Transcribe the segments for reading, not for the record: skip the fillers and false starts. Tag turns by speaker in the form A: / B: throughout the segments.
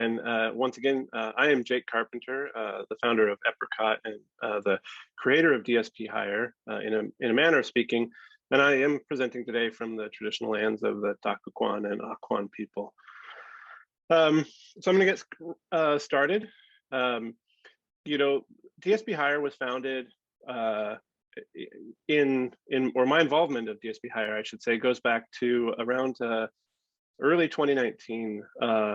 A: And once again, I am Jake Carpenter, the founder of Epricot and the creator of DSPhire, in a manner of speaking. And I am presenting today from the traditional lands of the Takuquan and Aquan people. So I'm going to get started. DSPhire was founded or my involvement of DSPhire, I should say, goes back to around early 2019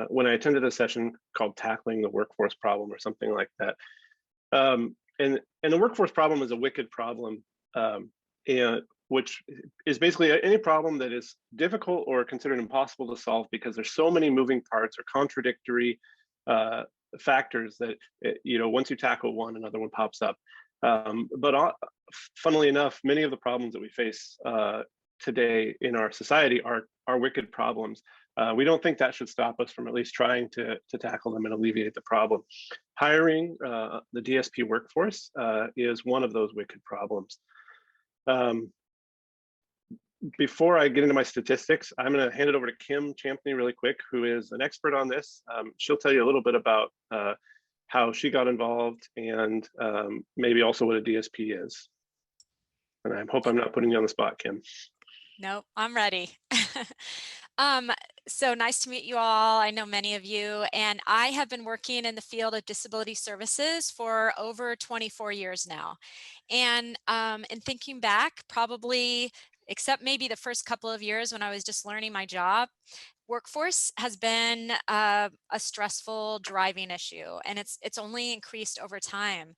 A: when I attended a session called Tackling the Workforce Problem or something like that. And the workforce problem is a wicked problem, which is basically any problem that is difficult or considered impossible to solve because there's so many moving parts or contradictory factors that, once you tackle one, another one pops up. But funnily enough, many of the problems that we face today in our society are wicked problems. We don't think that should stop us from at least trying to tackle them and alleviate the problem. Hiring the DSP workforce is one of those wicked problems. Before I get into my statistics, I'm going to hand it over to Kim Champney really quick, who is an expert on this. She'll tell you a little bit about how she got involved and maybe also what a DSP is. And I hope I'm not putting you on the spot, Kim.
B: No, I'm ready. So nice to meet you all. I know many of you, and I have been working in the field of disability services for over 24 years now. And in thinking back, probably, except maybe the first couple of years when I was just learning my job, workforce has been a stressful driving issue, and it's only increased over time.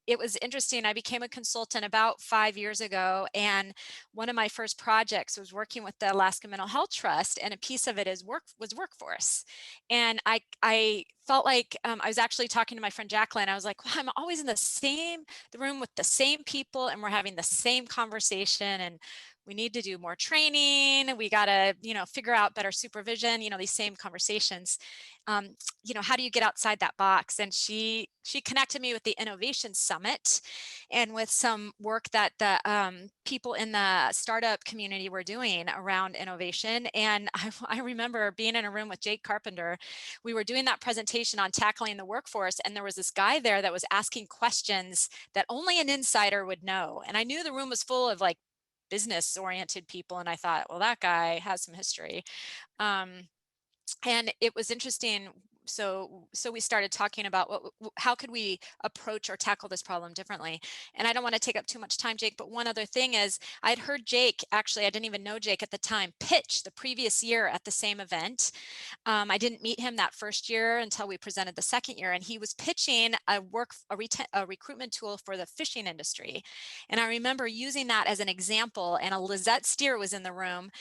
B: It was interesting. I became a consultant about 5 years ago, and one of my first projects was working with the Alaska Mental Health Trust, and a piece of it was workforce. And I felt like I was actually talking to my friend Jacqueline. I was like, well, I'm always in the room with the same people, and we're having the same conversation, and we need to do more training. We got to, figure out better supervision, these same conversations. How do you get outside that box? And she connected me with the Innovation Summit and with some work that the people in the startup community were doing around innovation. And I remember being in a room with Jake Carpenter. We were doing that presentation on tackling the workforce, and there was this guy there that was asking questions that only an insider would know. And I knew the room was full of like business-oriented people, and I thought, well, that guy has some history. And it was interesting. So we started talking about how could we approach or tackle this problem differently. And I don't want to take up too much time, Jake, but one other thing is I'd heard Jake, actually, I didn't even know Jake at the time, pitch the previous year at the same event. I didn't meet him that first year until we presented the second year, and he was pitching a recruitment tool for the fishing industry. And I remember using that as an example, and Lizette Steer was in the room.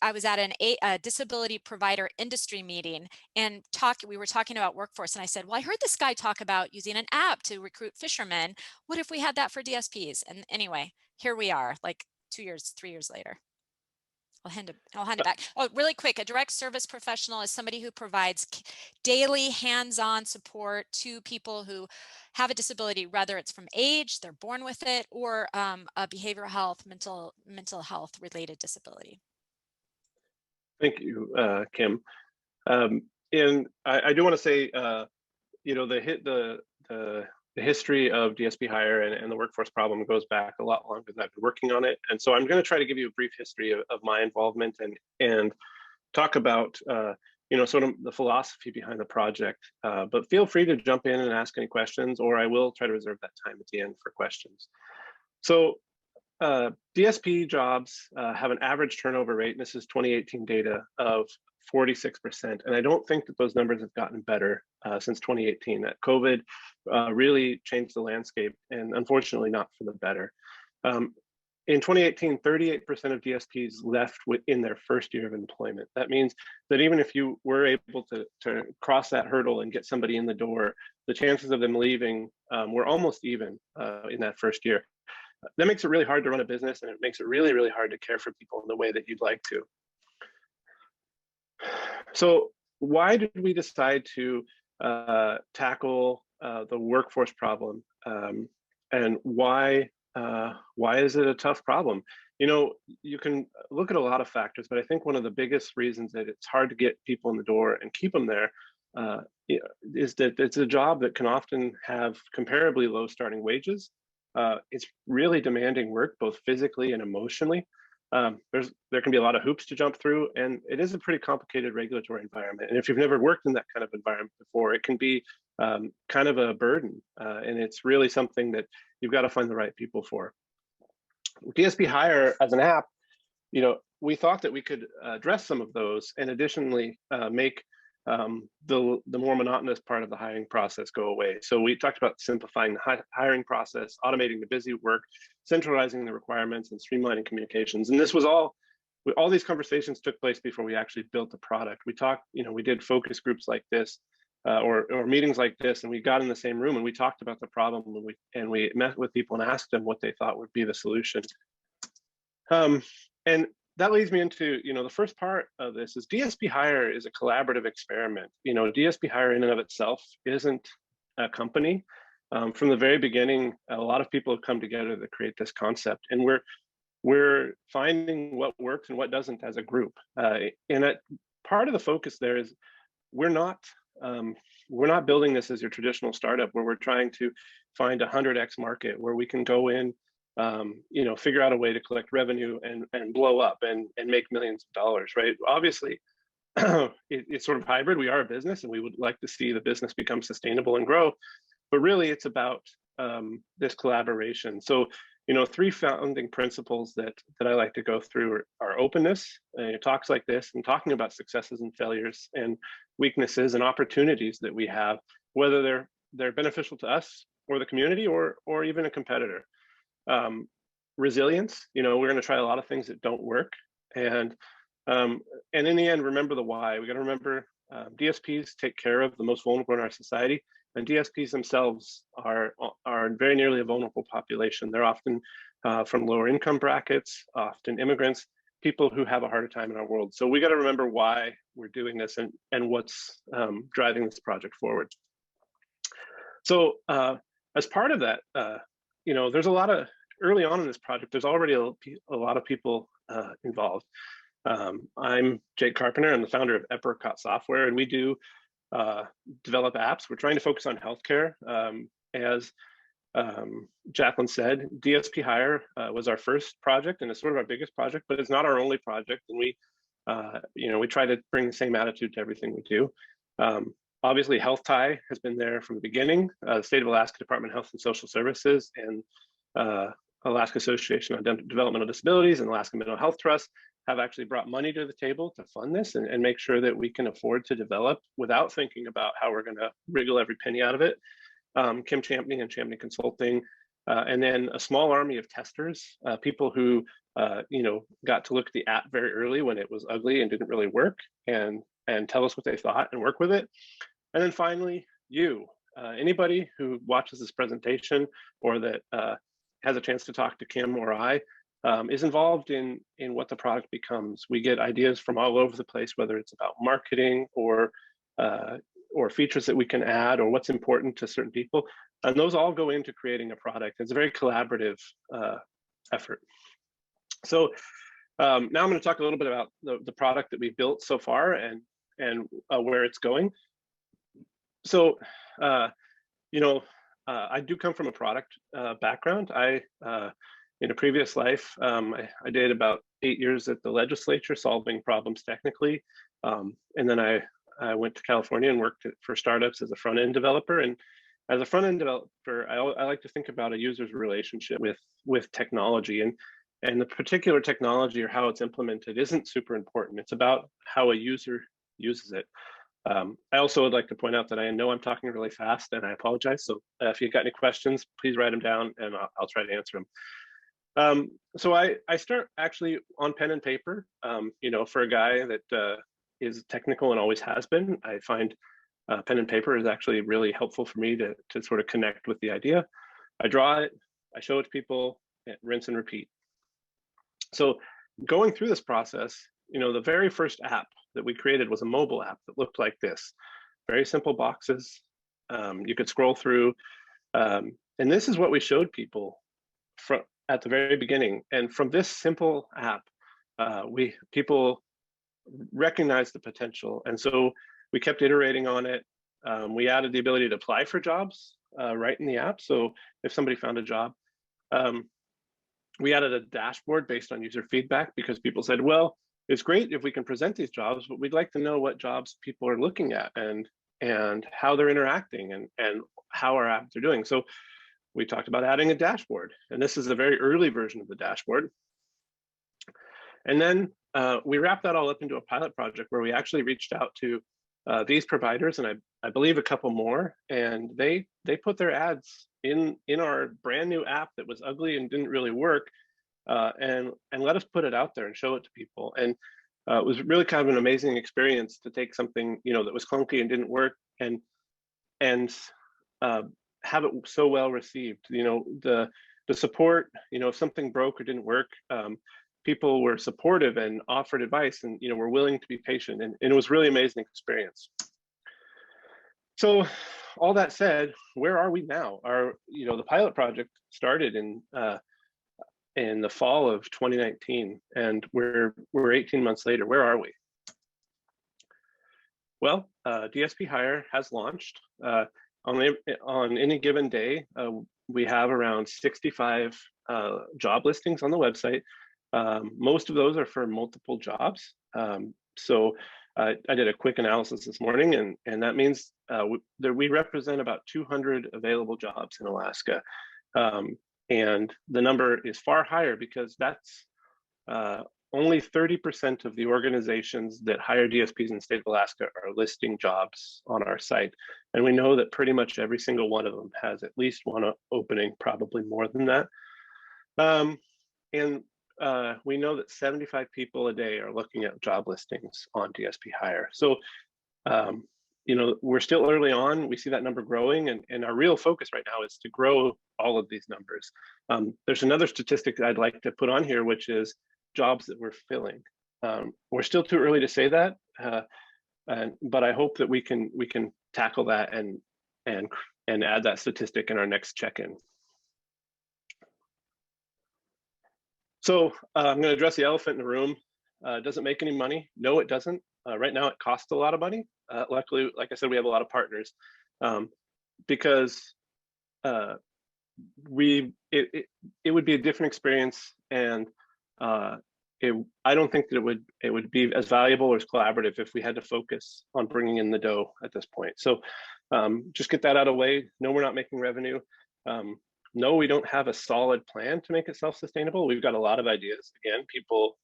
B: I was at a disability provider industry meeting, and we were talking about workforce, and I said, well, I heard this guy talk about using an app to recruit fishermen. What if we had that for DSPs? And anyway, here we are, like 3 years later. I'll hand it back. Oh, really quick, a direct service professional is somebody who provides daily hands-on support to people who have a disability, whether it's from age, they're born with it, or a behavioral health, mental health related disability.
A: Thank you, Kim. And I do want to say, the history of DSPhire and the workforce problem goes back a lot longer than I've been working on it. And so I'm going to try to give you a brief history of my involvement and talk about, sort of the philosophy behind the project. But feel free to jump in and ask any questions, or I will try to reserve that time at the end for questions. So DSP jobs have an average turnover rate, and this is 2018 data, of 46%. And I don't think that those numbers have gotten better since 2018. That COVID really changed the landscape, and unfortunately not for the better. In 2018, 38% of DSPs left within their first year of employment. That means that even if you were able to cross that hurdle and get somebody in the door, the chances of them leaving were almost even in that first year. That makes it really hard to run a business, and it makes it really, really hard to care for people in the way that you'd like to. So why did we decide to tackle the workforce problem, and why is it a tough problem? You can look at a lot of factors, but I think one of the biggest reasons that it's hard to get people in the door and keep them there is that it's a job that can often have comparably low starting wages. It's really demanding work, both physically and emotionally. There can be a lot of hoops to jump through, and it is a pretty complicated regulatory environment. And if you've never worked in that kind of environment before, it can be kind of a burden, and it's really something that you've got to find the right people for. DSPhire as an app, we thought that we could address some of those, and additionally make the more monotonous part of the hiring process go away. So we talked about simplifying the hiring process, automating the busy work, centralizing the requirements, and streamlining communications. And this was all these conversations took place before we actually built the product. We talked, we did focus groups like this, or meetings like this, and we got in the same room and we talked about the problem, and we met with people and asked them what they thought would be the solution. And that leads me into, the first part of this is DSPhire is a collaborative experiment. DSPhire in and of itself isn't a company. From the very beginning, a lot of people have come together to create this concept, and we're finding what works and what doesn't as a group. And that part of the focus there is we're not building this as your traditional startup where we're trying to find a 100x market where we can go in, figure out a way to collect revenue and blow up and make millions of dollars, right? Obviously, it's sort of hybrid. We are a business, and we would like to see the business become sustainable and grow. But really, it's about this collaboration. So, three founding principles that I like to go through are openness, talks like this, and talking about successes and failures and weaknesses and opportunities that we have, whether they're beneficial to us or the community or even a competitor. Resilience, we're going to try a lot of things that don't work, and in the end, remember the why. We got to remember DSPs take care of the most vulnerable in our society, and DSPs themselves are very nearly a vulnerable population. They're often from lower income brackets, often immigrants, people who have a harder time in our world. So we got to remember why we're doing this and what's driving this project forward. So as part of that, there's a lot of, early on in this project, there's already a lot of people involved. I'm Jake Carpenter. I'm the founder of Epicot Software, and we do develop apps. We're trying to focus on healthcare. As Jacqueline said, DSPhire was our first project, and it's sort of our biggest project, but it's not our only project. And we try to bring the same attitude to everything we do. Obviously, Health Tie has been there from the beginning. The State of Alaska Department of Health and Social Services and Alaska Association on Developmental Disabilities and Alaska Mental Health Trust have actually brought money to the table to fund this and make sure that we can afford to develop without thinking about how we're going to wriggle every penny out of it. Kim Champney and Champney Consulting, and then a small army of testers, people who got to look at the app very early when it was ugly and didn't really work, and tell us what they thought and work with it. And then finally, anybody who watches this presentation or that has a chance to talk to Kim or I is involved in what the product becomes. We get ideas from all over the place, whether it's about marketing or features that we can add or what's important to certain people. And those all go into creating a product. It's a very collaborative effort. So now I'm going to talk a little bit about the product that we've built so far and where it's going. So, I do come from a product background. In a previous life, I did about 8 years at the legislature solving problems technically. And then I went to California and worked for startups as a front-end developer. And as a front-end developer, I like to think about a user's relationship with technology. And the particular technology or how it's implemented isn't super important. It's about how a user uses it. I also would like to point out that I know I'm talking really fast, and I apologize. So if you've got any questions, please write them down, and I'll try to answer them. So I start actually on pen and paper. For a guy that is technical and always has been, I find pen and paper is actually really helpful for me to sort of connect with the idea. I draw it, I show it to people, rinse and repeat. So going through this process, the very first app that we created was a mobile app that looked like this. Very simple boxes. You could scroll through. And this is what we showed people at the very beginning. And from this simple app, people recognized the potential. And so we kept iterating on it. We added the ability to apply for jobs right in the app. So if somebody found a job, we added a dashboard based on user feedback, because people said, well, it's great if we can present these jobs, but we'd like to know what jobs people are looking at and how they're interacting and how our apps are doing. So we talked about adding a dashboard, and this is a very early version of the dashboard. And then we wrapped that all up into a pilot project where we actually reached out to these providers, and I believe a couple more, and they put their ads in our brand new app that was ugly and didn't really work, and let us put it out there and show it to people. And it was really kind of an amazing experience to take something, you know, that was clunky and didn't work and have it so well received. You know, the support, you know, if something broke or didn't work, people were supportive and offered advice, and, you know, were willing to be patient, and it was really amazing experience. So all that said, where are we now? You know, the pilot project started in the fall of 2019, and we're 18 months later. Where are we? Well, DSPhire has launched. On any given day, we have around 65 job listings on the website. Most of those are for multiple jobs. So I did a quick analysis this morning, and that means we represent about 200 available jobs in Alaska. And the number is far higher because that's only 30% of the organizations that hire DSPs in the state of Alaska are listing jobs on our site. And we know that pretty much every single one of them has at least one opening, probably more than that. We know that 75 people a day are looking at job listings on DSPhire. So, you know, we're still early on. We see that number growing, and our real focus right now is to grow all of these numbers. There's another statistic that I'd like to put on here, which is jobs that we're filling. We're still too early to say that, but I hope that we can tackle that and add that statistic in our next check-in. So I'm going to address the elephant in the room. Does it make any money? No, it doesn't. Right now, it costs a lot of money. Luckily, like I said, we have a lot of partners, because it would be a different experience, and I don't think that it would be as valuable or as collaborative if we had to focus on bringing in the dough at this point. So just get that out of the way. No, we're not making revenue. No, we don't have a solid plan to make it self-sustainable. We've got a lot of ideas. Again, people,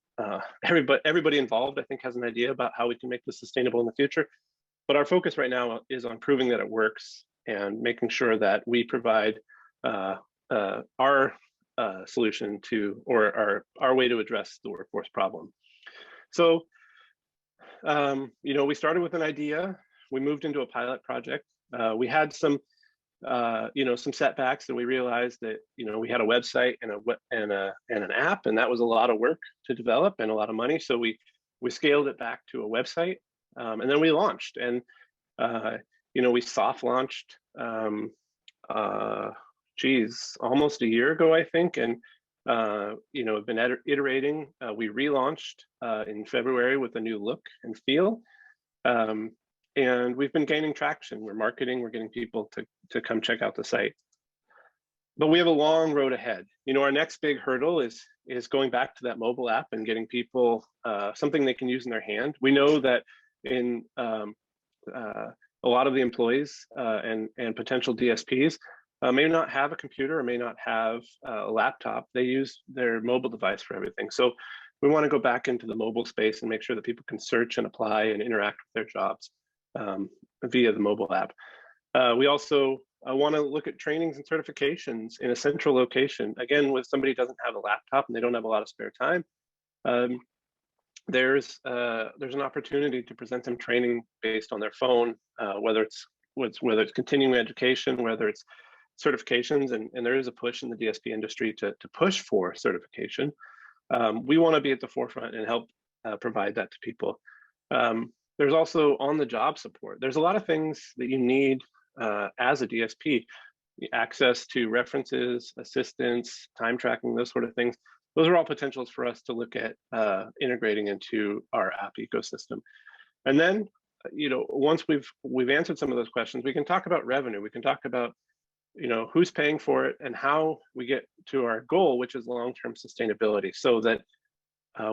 A: everybody involved, I think, has an idea about how we can make this sustainable in the future. But our focus right now is on proving that it works and making sure that we provide our solution to, or our way to address the workforce problem. So, you know, we started with an idea. We moved into a pilot project. We had some you know, some setbacks, and we realized that, you know, we had a website and an app, and that was a lot of work to develop and a lot of money. So we scaled it back to a website, and then we launched. And you know, we soft launched almost a year ago, I think, and you know, have been iterating. We relaunched in February with a new look and feel. And we've been gaining traction. We're marketing, we're getting people to come check out the site. But we have a long road ahead. You know, our next big hurdle is going back to that mobile app and getting people something they can use in their hand. We know that in a lot of the employees and potential DSPs may not have a computer or may not have a laptop. They use their mobile device for everything. So we want to go back into the mobile space and make sure that people can search and apply and interact with their jobs via the mobile app. We also want to look at trainings and certifications in a central location. Again, when somebody doesn't have a laptop and they don't have a lot of spare time, there's an opportunity to present them training based on their phone, whether it's continuing education, whether it's certifications, and there is a push in the DSP industry to push for certification. We want to be at the forefront and help provide that to people. There's also on-the-job support. There's a lot of things that you need as a DSP, access to references, assistance, time tracking, those sort of things. Those are all potentials for us to look at integrating into our app ecosystem. And then once we've answered some of those questions, we can talk about revenue. We can talk about, who's paying for it and how we get to our goal, which is long-term sustainability, so that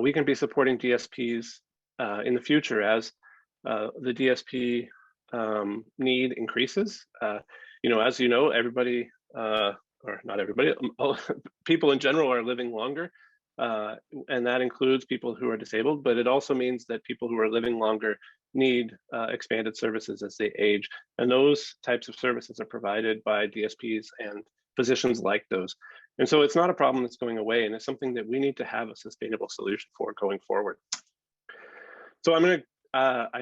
A: we can be supporting DSPs in the future as the DSP need increases. As you know, everybody, or not everybody, people in general are living longer, and that includes people who are disabled, but it also means that people who are living longer need expanded services as they age. And those types of services are provided by DSPs and physicians like those. And so it's not a problem that's going away, and it's something that we need to have a sustainable solution for going forward. So I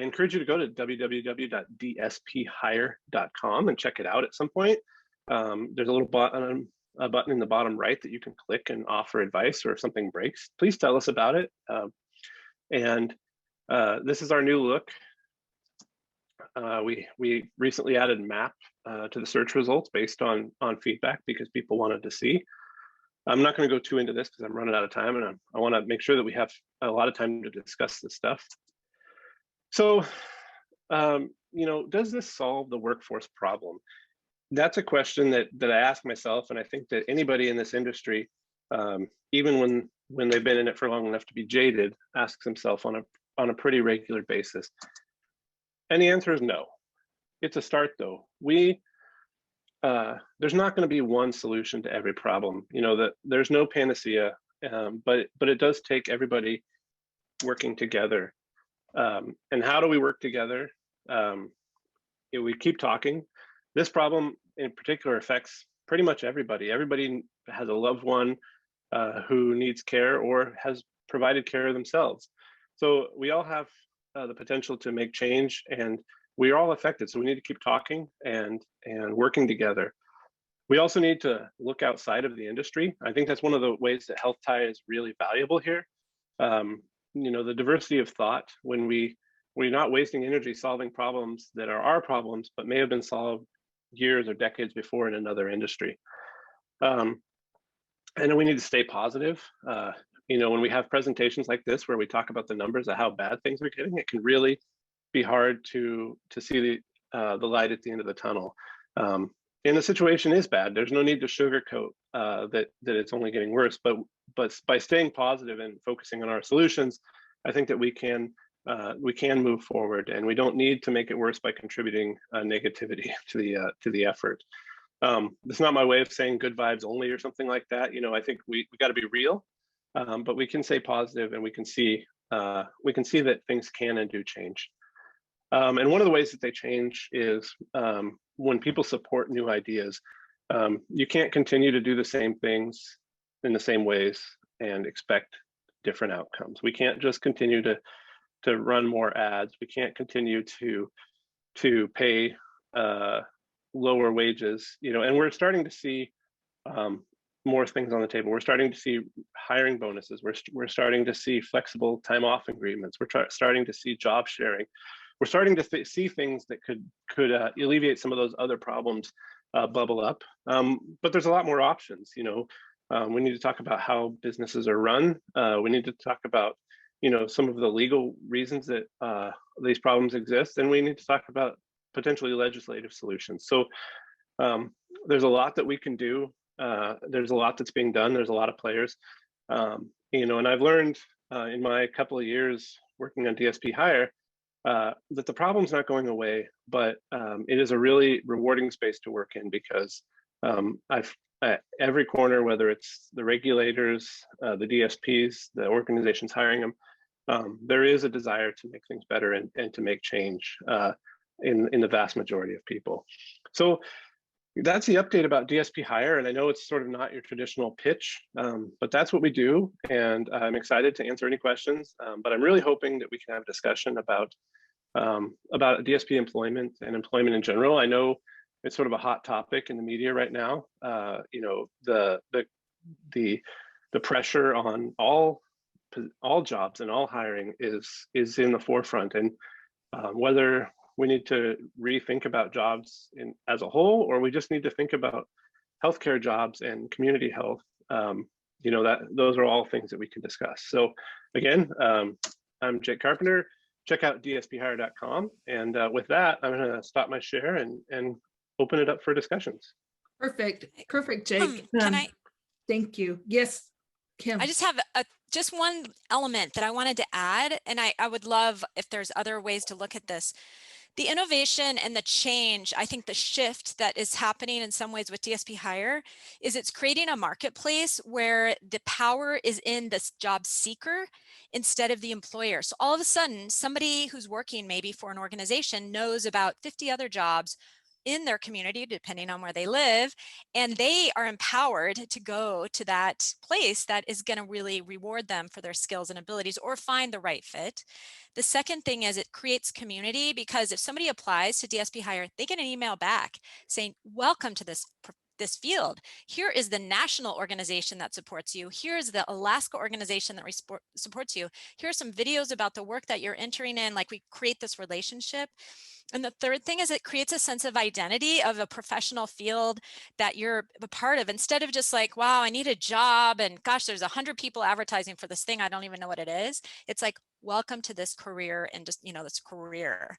A: encourage you to go to www.DSPhire.com and check it out at some point. There's a little button in the bottom right that you can click and offer advice, or if something breaks, please tell us about it. This is our new look. We recently added map to the search results based on feedback because people wanted to see. I'm not going to go too into this because I'm running out of time, and I want to make sure that we have a lot of time to discuss this stuff. So, does this solve the workforce problem? That's a question that I ask myself, and I think that anybody in this industry, even when they've been in it for long enough to be jaded, asks themselves on a pretty regular basis. And the answer is no. It's a start, though. There's not going to be one solution to every problem. There's no panacea, but it does take everybody working together. And how do we work together? We keep talking. This problem in particular affects pretty much everybody. Everybody has a loved one who needs care or has provided care themselves. So we all have the potential to make change, and we are all affected. So we need to keep talking and working together. We also need to look outside of the industry. I think that's one of the ways that HealthTie is really valuable here. The diversity of thought, when we're not wasting energy solving problems that are our problems, but may have been solved years or decades before in another industry. And then we need to stay positive. When we have presentations like this, where we talk about the numbers of how bad things are getting, it can really be hard to see the light at the end of the tunnel. And the situation is bad. There's no need to sugarcoat that it's only getting worse, but by staying positive and focusing on our solutions, I think that we can move forward, and we don't need to make it worse by contributing negativity to the effort. It's not my way of saying good vibes only or something like that. I think we got to be real, but we can stay positive, and we can see that things can and do change. And one of the ways that they change is when people support new ideas. You can't continue to do the same things in the same ways and expect different outcomes. We can't just continue to run more ads. We can't continue to pay lower wages, and we're starting to see more things on the table. We're starting to see hiring bonuses. We're starting to see flexible time off agreements. We're starting to see job sharing. We're starting to see things that could alleviate some of those other problems bubble up. But there's a lot more options. We need to talk about how businesses are run. We need to talk about some of the legal reasons that these problems exist, and we need to talk about potentially legislative solutions. So there's a lot that we can do. There's a lot that's being done. There's a lot of players, and I've learned in my couple of years working on DSPhire that the problem's not going away, but it is a really rewarding space to work in, because every corner, whether it's the regulators, the DSPs, the organizations hiring them, there is a desire to make things better and to make change in the vast majority of people. So that's the update about DSPhire, and I know it's sort of not your traditional pitch, but that's what we do, and I'm excited to answer any questions. But I'm really hoping that we can have a discussion about DSP employment and employment in general. I know it's sort of a hot topic in the media right now. The pressure on all jobs and all hiring is in the forefront, and whether we need to rethink about jobs as a whole, or we just need to think about healthcare jobs and community health. Those are all things that we can discuss. So again, I'm Jake Carpenter. check out DSPhire.com. And with that, I'm going to stop my share and open it up for discussions.
C: Perfect. Perfect, Jake.
B: Can I?
C: Thank you. Yes, Kim.
B: I just have just one element that I wanted to add, and I would love if there's other ways to look at this. The innovation and the change, I think the shift that is happening in some ways with DSPhire is it's creating a marketplace where the power is in the job seeker instead of the employer. So all of a sudden, somebody who's working maybe for an organization knows about 50 other jobs in their community, depending on where they live, and they are empowered to go to that place that is going to really reward them for their skills and abilities or find the right fit. The second thing is it creates community, because if somebody applies to DSPhire, they get an email back saying, welcome to this field. Here is the national organization that supports you. Here's the Alaska organization that supports you. Here are some videos about the work that you're entering in. Like, we create this relationship. And the third thing is it creates a sense of identity of a professional field that you're a part of, instead of just like, wow, I need a job and gosh, there's 100 people advertising for this thing, I don't even know what it is. It's like, welcome to this career, and just, this career.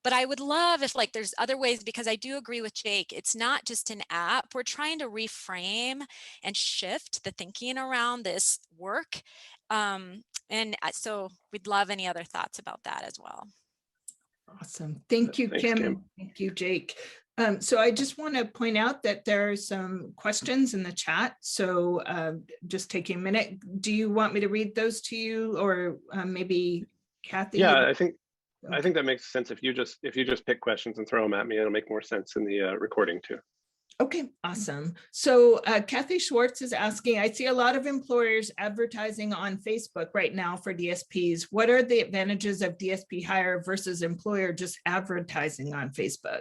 B: But I would love if there's other ways, because I do agree with Jake, it's not just an app. We're trying to reframe and shift the thinking around this work. And so we'd love any other thoughts about that as well.
C: Awesome. Thank you,
A: Thanks,
C: Kim. Thank you, Jake. So I just want to point out that there are some questions in the chat. So just taking a minute. Do you want me to read those to you, or maybe Kathy?
A: Yeah, I think that makes sense. If you just pick questions and throw them at me, it'll make more sense in the recording too.
C: Okay, awesome. So Kathy Schwartz is asking, I see a lot of employers advertising on Facebook right now for DSPs. What are the advantages of DSPhire versus employer just advertising on Facebook?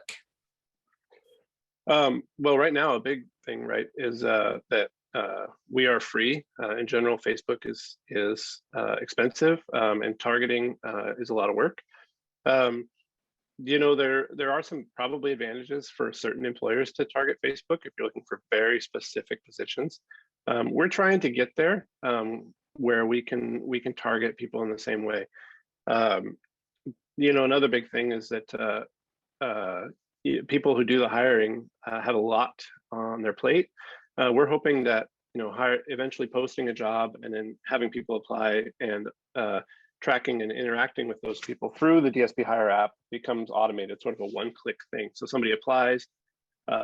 A: Well, right now, a big thing, right, is that we are free. In general, Facebook is expensive, and targeting is a lot of work. There are some probably advantages for certain employers to target Facebook if you're looking for very specific positions. We're trying to get there, where we can target people in the same way. Another big thing is that people who do the hiring have a lot on their plate. We're hoping that eventually posting a job and then having people apply and tracking and interacting with those people through the DSPhire app becomes automated, sort of a one-click thing. So somebody applies,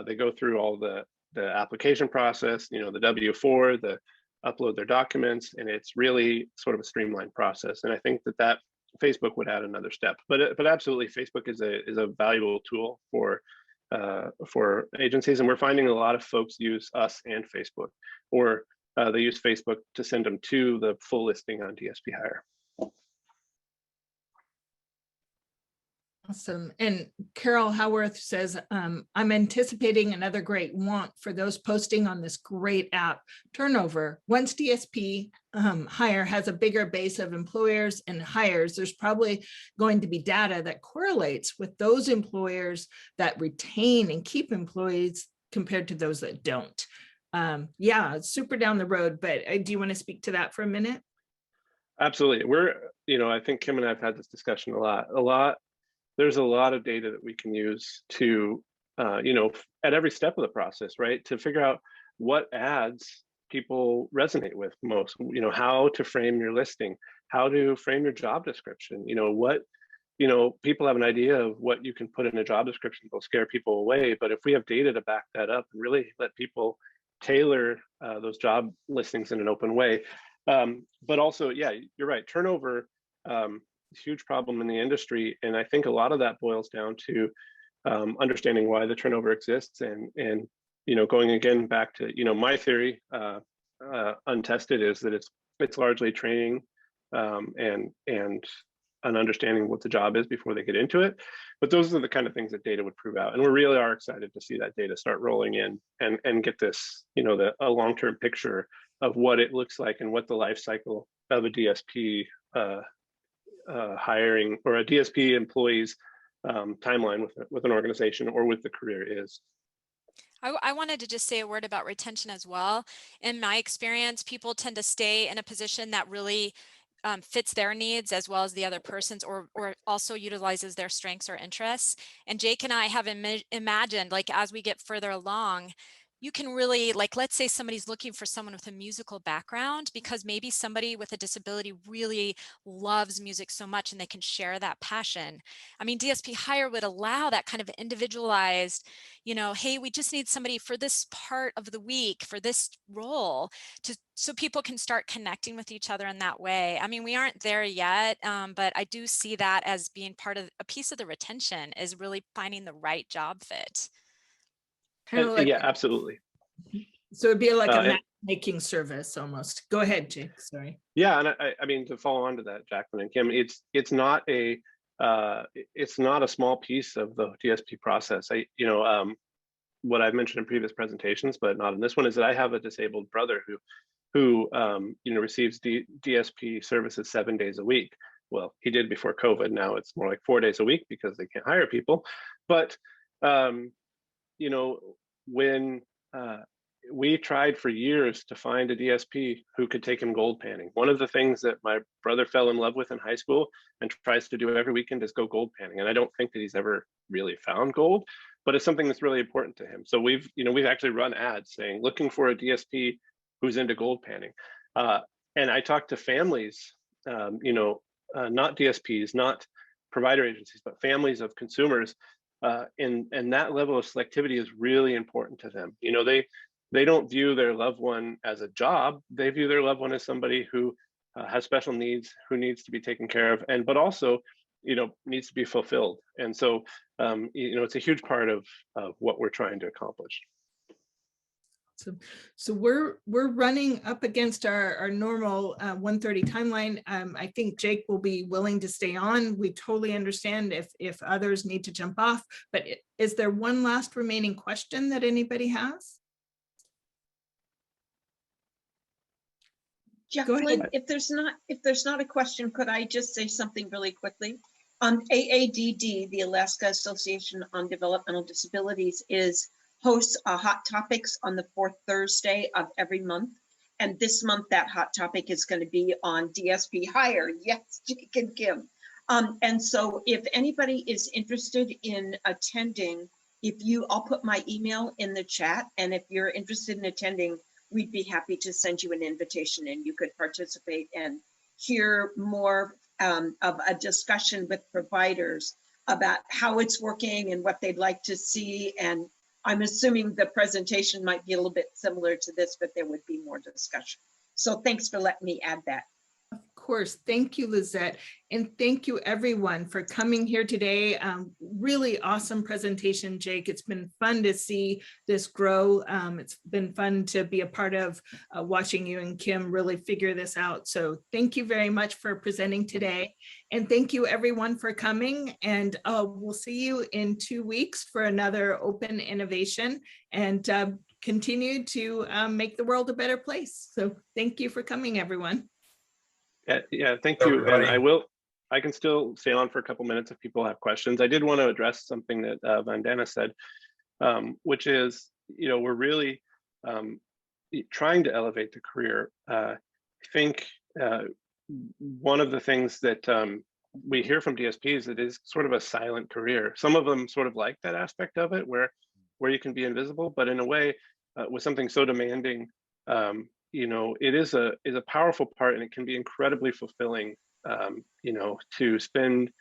A: they go through all the application process, the W-4, the upload their documents, and it's really sort of a streamlined process. And I think that Facebook would add another step. But absolutely, Facebook is a valuable tool for agencies, and we're finding a lot of folks use us and Facebook, or they use Facebook to send them to the full listing on DSPhire.
C: Awesome. And Carol Howarth says, I'm anticipating another great want for those posting on this great app turnover. Once DSP Hire has a bigger base of employers and hires, there's probably going to be data that correlates with those employers that retain and keep employees compared to those that don't. Yeah, it's super down the road, but do you want to speak to that for a minute?
A: Absolutely. I think Kim and I have had this discussion a lot. There's a lot of data that we can use to, at every step of the process, right? To figure out what ads people resonate with most, how to frame your listing, how to frame your job description, people have an idea of what you can put in a job description will scare people away. But if we have data to back that up and really let people tailor those job listings in an open way. But also, yeah, you're right, turnover, huge problem in the industry, and I think a lot of that boils down to understanding why the turnover exists, and going again back to my theory, untested, is that it's largely training and an understanding what the job is before they get into it. But those are the kind of things that data would prove out, and we really are excited to see that data start rolling in and get this a long-term picture of what it looks like and what the life cycle of a DSP hiring or a DSP employee's timeline with an organization or with the career is.
B: I wanted to just say a word about retention as well. In my experience, people tend to stay in a position that really fits their needs as well as the other person's, or also utilizes their strengths or interests. And Jake and I have imagined, like, as we get further along, you can really, like, let's say somebody's looking for someone with a musical background because maybe somebody with a disability really loves music so much and they can share that passion. I mean, DSPhire would allow that kind of individualized, you know, hey, we just need somebody for this part of the week for this role, so people can start connecting with each other in that way. I mean, we aren't there yet, but I do see that as being part of a piece of the retention, is really finding the right job fit.
C: Kind of like,
A: yeah, absolutely.
C: so it'd be like a
A: And-
C: matchmaking service almost. Go ahead, Jake. Sorry.
A: Yeah, and I mean, to follow on to that, Jacqueline and Kim, it's not a small piece of the DSP process. What I've mentioned in previous presentations, but not in this one, is that I have a disabled brother who receives DSP services 7 days a week. Well, he did before COVID. Now it's more like 4 days a week because they can't hire people. But when we tried for years to find a DSP who could take him gold panning. One of the things that my brother fell in love with in high school and tries to do every weekend is go gold panning. And I don't think that he's ever really found gold, but it's something that's really important to him. So we've actually run ads saying, looking for a DSP who's into gold panning. And I talked to families, not DSPs, not provider agencies, but families of consumers. And that level of selectivity is really important to them. They don't view their loved one as a job. They view their loved one as somebody who has special needs, who needs to be taken care of, but also, needs to be fulfilled. And so, it's a huge part of what we're trying to accomplish.
C: So we're running up against our normal 1:30 timeline. I think Jake will be willing to stay on. We totally understand if others need to jump off, but is there one last remaining question that anybody has?
D: Jacqueline, if there's not a question, could I just say something really quickly? AADD, the Alaska Association on Developmental Disabilities, hosts Hot Topics on the fourth Thursday of every month. And this month, that hot topic is going to be on DSPhire. Yes, Jake and Kim. And so if anybody is interested in attending, I'll put my email in the chat. And if you're interested in attending, we'd be happy to send you an invitation and you could participate and hear more of a discussion with providers about how it's working and what they'd like to see. And I'm assuming the presentation might be a little bit similar to this, but there would be more discussion. So thanks for letting me add that.
C: Of course. Thank you, Lizette. And thank you everyone for coming here today. Really awesome presentation, Jake. It's been fun to see this grow. It's been fun to be a part of watching you and Kim really figure this out. So thank you very much for presenting today. And thank you everyone for coming. And we'll see you in 2 weeks for another open innovation and continue to make the world a better place. So thank you for coming, everyone.
A: Yeah, thank you. And I can still stay on for a couple minutes if people have questions. I did want to address something that Vandana said, which is, we're really trying to elevate the career. I think one of the things that we hear from DSPs, it is sort of a silent career. Some of them sort of like that aspect of it where you can be invisible, but in a way, with something so demanding, it is a powerful part, and it can be incredibly fulfilling, to spend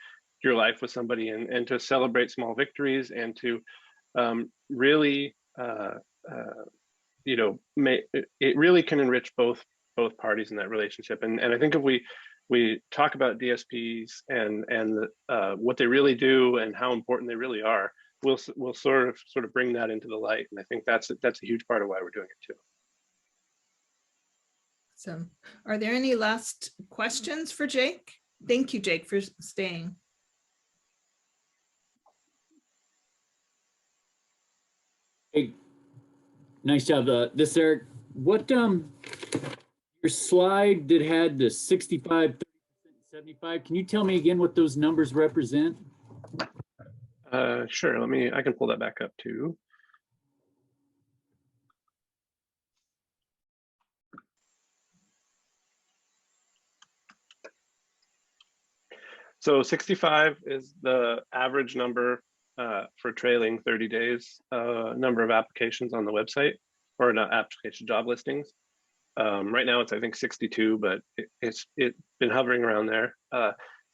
A: your life with somebody and to celebrate small victories and to really, it really can enrich both parties in that relationship. And I think if we talk about DSPs and what they really do and how important they really are, we'll sort of bring that into the light. And I think that's a huge part of why we're doing it too.
C: So are there any last questions for Jake? Thank you, Jake, for staying.
E: Hey, nice job. This Eric, what your slide that had the 65, 30%, 75, can you tell me again what those numbers represent?
A: Sure, I can pull that back up too. So 65 is the average number for trailing 30 days number of applications on the website, or not application, job listings. Right now it's, I think, 62, but it's been hovering around there.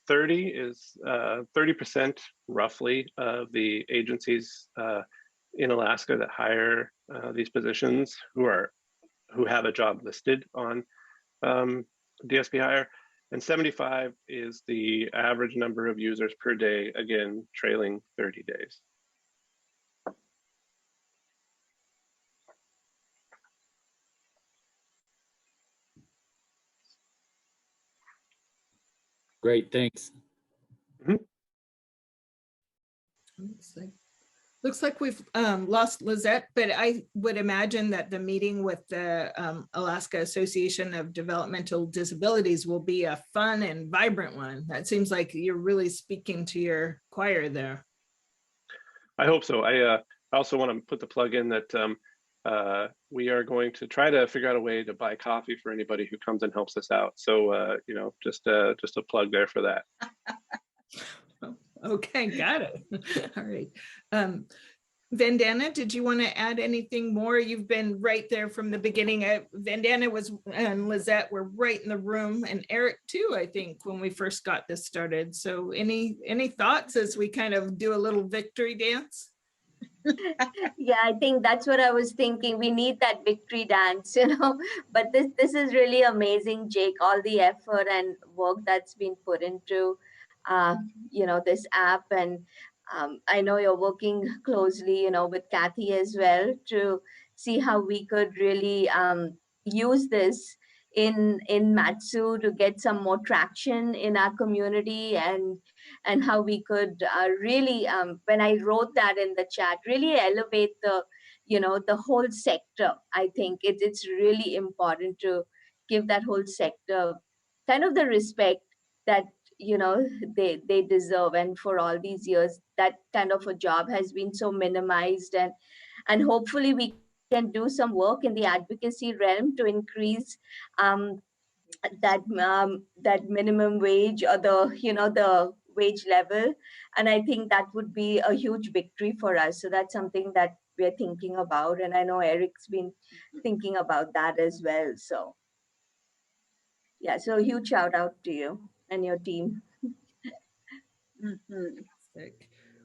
A: 30 is 30% roughly of the agencies in Alaska that hire these positions who have a job listed on DSPhire, and 75 is the average number of users per day, again, trailing 30 days.
E: Great, thanks.
C: Looks like we've lost Lizette, but I would imagine that the meeting with the Alaska Association of Developmental Disabilities will be a fun and vibrant one. That seems like you're really speaking to your choir there.
A: I hope so. I also want to put the plug in that we are going to try to figure out a way to buy coffee for anybody who comes and helps us out. So, you know, just a plug there for that.
C: Okay, got it. All right. Vandana, did you want to add anything more? You've been right there from the beginning. Vandana was and Lizette were right in the room, and Eric too, I think, when we first got this started. So any thoughts as we kind of do a little victory dance?
F: Yeah, I think that's what I was thinking. We need that victory dance, you know. But this is really amazing, Jake, all the effort and work that's been put into you know, this app. And I know you're working closely, you know, with Kathy as well to see how we could really use this in Matsu to get some more traction in our community, and how we could really, when I wrote that in the chat, really elevate the, you know, the whole sector. I think it's really important to give that whole sector kind of the respect that, you know, they deserve. And for all these years, that kind of a job has been so minimized, and hopefully we can do some work in the advocacy realm to increase that minimum wage, or the, you know, the wage level. And I think that would be a huge victory for us. So that's something that we're thinking about, and I know Eric's been thinking about that as well. So yeah, so a huge shout out to you and your team.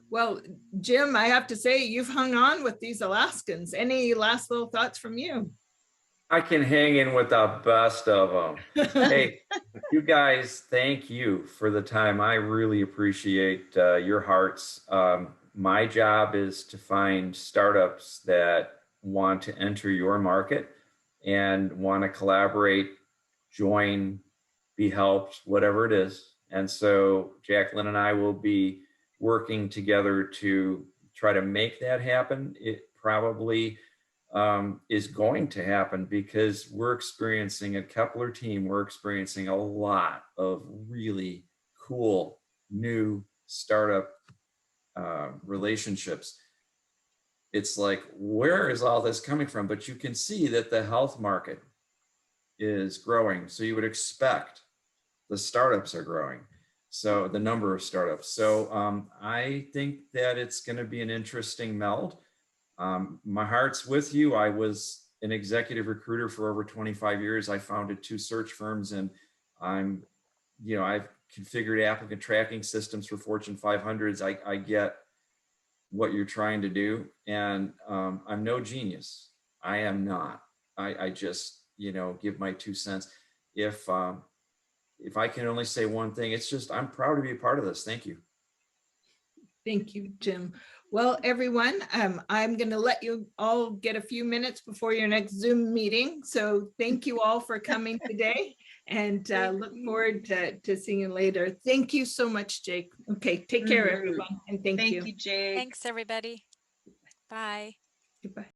C: Well, Jim, I have to say, you've hung on with these Alaskans. Any last little thoughts from you?
G: I can hang in with the best of them. Hey, you guys, thank you for the time. I really appreciate your hearts. My job is to find startups that want to enter your market and want to collaborate, join, be helped, whatever it is. And so Jacqueline and I will be working together to try to make that happen. It probably is going to happen, because we're experiencing at Kepler team, we're experiencing a lot of really cool new startup relationships. It's like, where is all this coming from? But you can see that the health market is growing. So you would expect the startups are growing. So the number of startups. So I think that it's going to be an interesting meld. My heart's with you. I was an executive recruiter for over 25 years. I founded 2 search firms, and I'm, you know, I've configured applicant tracking systems for Fortune 500s. I get what you're trying to do, and I'm no genius. I am not. I just, you know, give my 2 cents. If I can only say one thing, it's just, I'm proud to be a part of this. Thank you.
C: Thank you, Jim. Well, everyone, I'm going to let you all get a few minutes before your next Zoom meeting. So thank you all for coming today, and look forward to seeing you later. Thank you so much, Jake. Okay, take care, everyone, and thank you.
D: Thank you, Jake.
B: Thanks, everybody. Bye.
C: Goodbye.